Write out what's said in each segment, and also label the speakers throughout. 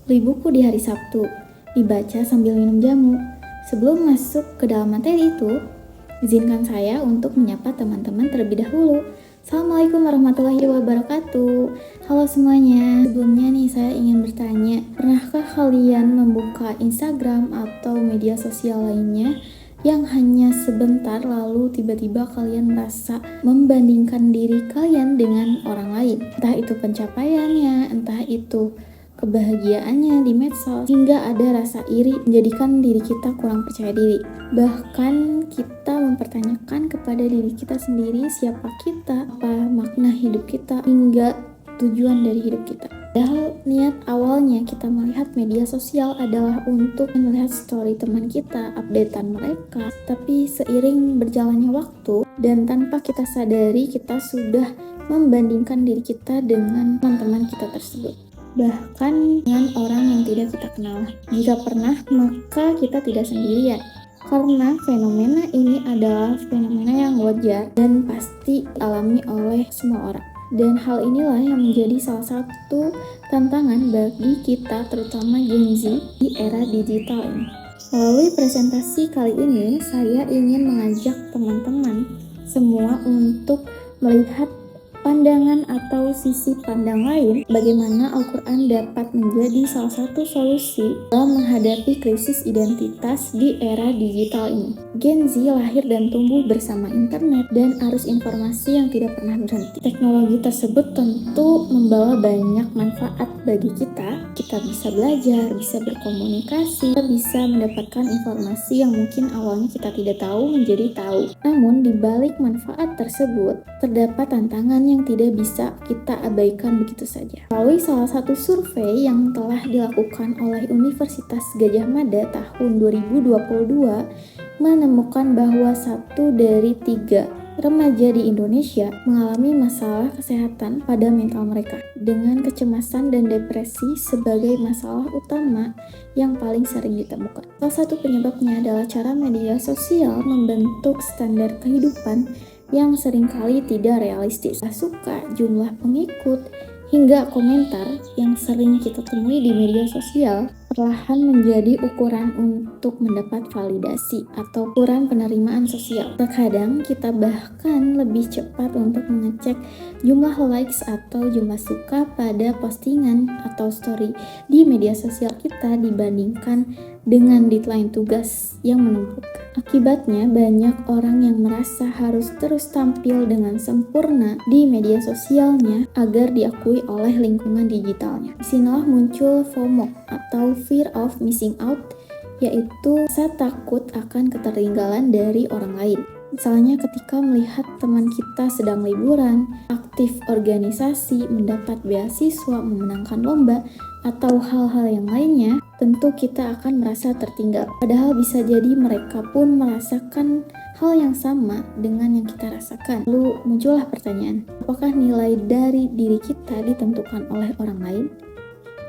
Speaker 1: beli buku di hari Sabtu, dibaca sambil minum jamu. Sebelum masuk ke dalam materi itu, izinkan saya untuk menyapa teman-teman terlebih dahulu. Assalamualaikum warahmatullahi wabarakatuh. Halo semuanya. Sebelumnya nih saya ingin bertanya, pernahkah kalian membuka Instagram atau media sosial lainnya yang hanya sebentar lalu tiba-tiba kalian merasa membandingkan diri kalian dengan orang lain? Entah itu pencapaiannya, entah itu kebahagiaannya di medsos, hingga ada rasa iri menjadikan diri kita kurang percaya diri. Bahkan kita mempertanyakan kepada diri kita sendiri siapa kita, apa makna hidup kita, hingga tujuan dari hidup kita. Padahal niat awalnya kita melihat media sosial adalah untuk melihat story teman kita, updatean mereka. Tapi seiring berjalannya waktu dan tanpa kita sadari, kita sudah membandingkan diri kita dengan teman-teman kita tersebut, bahkan dengan orang yang tidak kita kenal. Jika pernah, maka kita tidak sendirian, karena fenomena ini adalah fenomena yang wajar dan pasti dialami oleh semua orang. Dan hal inilah yang menjadi salah satu tantangan bagi kita, terutama Gen Z di era digital ini. Melalui presentasi kali ini, saya ingin mengajak teman-teman semua untuk melihat pandangan atau sisi pandang lain, bagaimana Al-Quran dapat menjadi salah satu solusi dalam menghadapi krisis identitas di era digital ini. Gen Z lahir dan tumbuh bersama internet dan arus informasi yang tidak pernah berhenti. Teknologi tersebut tentu membawa banyak manfaat bagi kita. Kita bisa belajar, bisa berkomunikasi, kita bisa mendapatkan informasi yang mungkin awalnya kita tidak tahu menjadi tahu. Namun di balik manfaat tersebut, terdapat tantangan yang tidak bisa kita abaikan begitu saja. Melalui salah satu survei yang telah dilakukan oleh Universitas Gadjah Mada tahun 2022 menemukan bahwa 1 dari 3 remaja di Indonesia mengalami masalah kesehatan pada mental mereka, dengan kecemasan dan depresi sebagai masalah utama yang paling sering ditemukan. Salah satu penyebabnya adalah cara media sosial membentuk standar kehidupan yang seringkali tidak realistis. Suka, jumlah pengikut, hingga komentar yang sering kita temui di media sosial perlahan menjadi ukuran untuk mendapat validasi atau ukuran penerimaan sosial. Terkadang kita bahkan lebih cepat untuk mengecek jumlah likes atau jumlah suka pada postingan atau story di media sosial kita dibandingkan dengan deadline tugas yang menumpuk. Akibatnya, banyak orang yang merasa harus terus tampil dengan sempurna di media sosialnya agar diakui oleh lingkungan digitalnya. Disinilah muncul FOMO atau Fear of Missing Out, yaitu rasa takut akan ketertinggalan dari orang lain. Misalnya ketika melihat teman kita sedang liburan, aktif organisasi, mendapat beasiswa, memenangkan lomba, atau hal-hal yang lainnya, tentu kita akan merasa tertinggal. Padahal bisa jadi mereka pun merasakan hal yang sama dengan yang kita rasakan. Lalu muncullah pertanyaan, apakah nilai dari diri kita ditentukan oleh orang lain?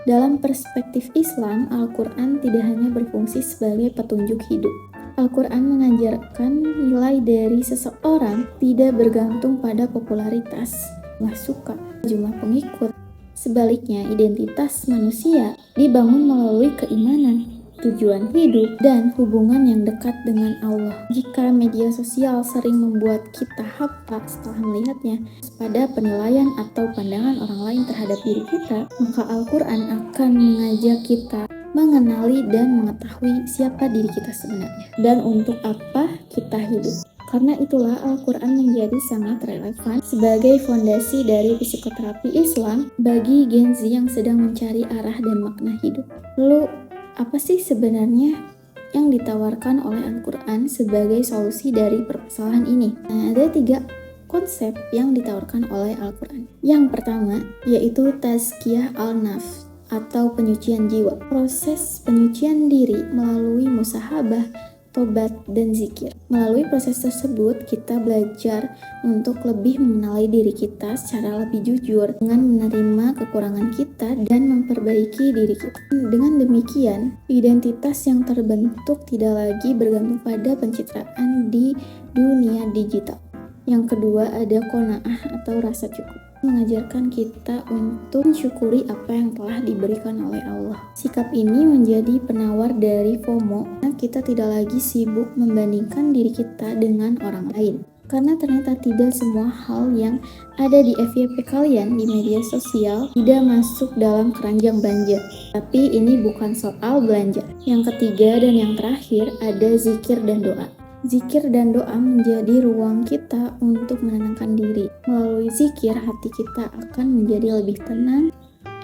Speaker 1: Dalam perspektif Islam, Al-Quran tidak hanya berfungsi sebagai petunjuk hidup. Al-Quran mengajarkan nilai dari seseorang tidak bergantung pada popularitas, jumlah suka, jumlah pengikut. Sebaliknya, identitas manusia dibangun melalui keimanan, tujuan hidup, dan hubungan yang dekat dengan Allah. Jika media sosial sering membuat kita hampa setelah melihatnya pada penilaian atau pandangan orang lain terhadap diri kita, maka Al-Quran akan mengajak kita mengenali dan mengetahui siapa diri kita sebenarnya dan untuk apa kita hidup. Karena itulah Al-Quran menjadi sangat relevan sebagai fondasi dari psikoterapi Islam bagi Gen Z yang sedang mencari arah dan makna hidup. Lalu, apa sih sebenarnya yang ditawarkan oleh Al-Quran sebagai solusi dari permasalahan ini? Nah, ada 3 konsep yang ditawarkan oleh Al-Quran. Yang pertama, yaitu tazkiyah al-nafs atau penyucian jiwa. Proses penyucian diri melalui musahabah, tobat, dan zikir. Melalui proses tersebut, kita belajar untuk lebih mengenali diri kita secara lebih jujur dengan menerima kekurangan kita dan memperbaiki diri kita. Dengan demikian, identitas yang terbentuk tidak lagi bergantung pada pencitraan di dunia digital. Yang kedua ada qanaah atau rasa cukup. mengajarkan kita untuk mensyukuri apa yang telah diberikan oleh Allah. Sikap ini menjadi penawar dari FOMO, karena kita tidak lagi sibuk membandingkan diri kita dengan orang lain. Karena ternyata tidak semua hal yang ada di FYP kalian di media sosial tidak masuk dalam keranjang belanja. Tapi ini bukan soal belanja. Yang ketiga dan yang terakhir ada zikir dan doa. Zikir dan doa menjadi ruang kita untuk menenangkan diri. Melalui zikir, hati kita akan menjadi lebih tenang,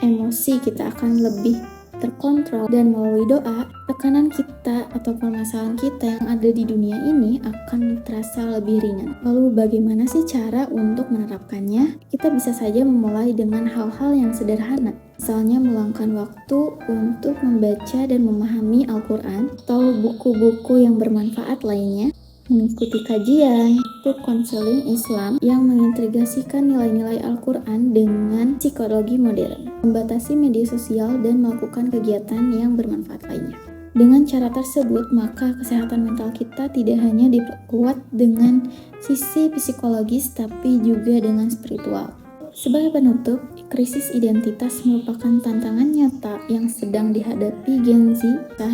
Speaker 1: emosi kita akan lebih terkontrol, dan melalui doa, tekanan kita atau permasalahan kita yang ada di dunia ini akan terasa lebih ringan. Lalu bagaimana sih cara untuk menerapkannya? Kita bisa saja memulai dengan hal-hal yang sederhana. Misalnya meluangkan waktu untuk membaca dan memahami Al-Quran atau buku-buku yang bermanfaat lainnya, mengikuti kajian untuk konseling Islam yang mengintegrasikan nilai-nilai Al-Quran dengan psikologi modern, membatasi media sosial dan melakukan kegiatan yang bermanfaat lainnya. Dengan cara tersebut, maka kesehatan mental kita tidak hanya diperkuat dengan sisi psikologis tapi juga dengan spiritual. Sebagai penutup, krisis identitas merupakan tantangan nyata yang sedang dihadapi Gen Z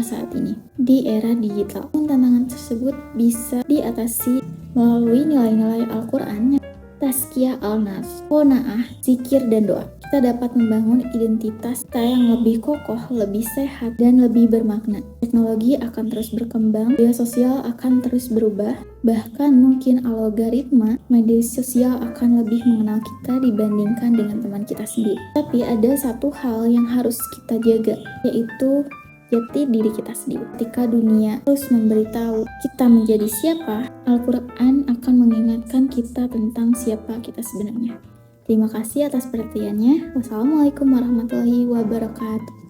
Speaker 1: saat ini di era digital. Tantangan tersebut bisa diatasi melalui nilai-nilai Al-Quran, tazkiyah al-nafs, qanaah, zikir, dan doa. Kita dapat membangun identitas kita yang lebih kokoh, lebih sehat, dan lebih bermakna. Teknologi akan terus berkembang, media sosial akan terus berubah, bahkan mungkin algoritma media sosial akan lebih mengenal kita dibandingkan dengan teman kita sendiri. Tapi ada satu hal yang harus kita jaga, yaitu jati diri kita sendiri. Ketika dunia terus memberitahu kita menjadi siapa, Al-Quran akan mengingatkan kita tentang siapa kita sebenarnya. Terima kasih atas perhatiannya. Wassalamualaikum warahmatullahi wabarakatuh.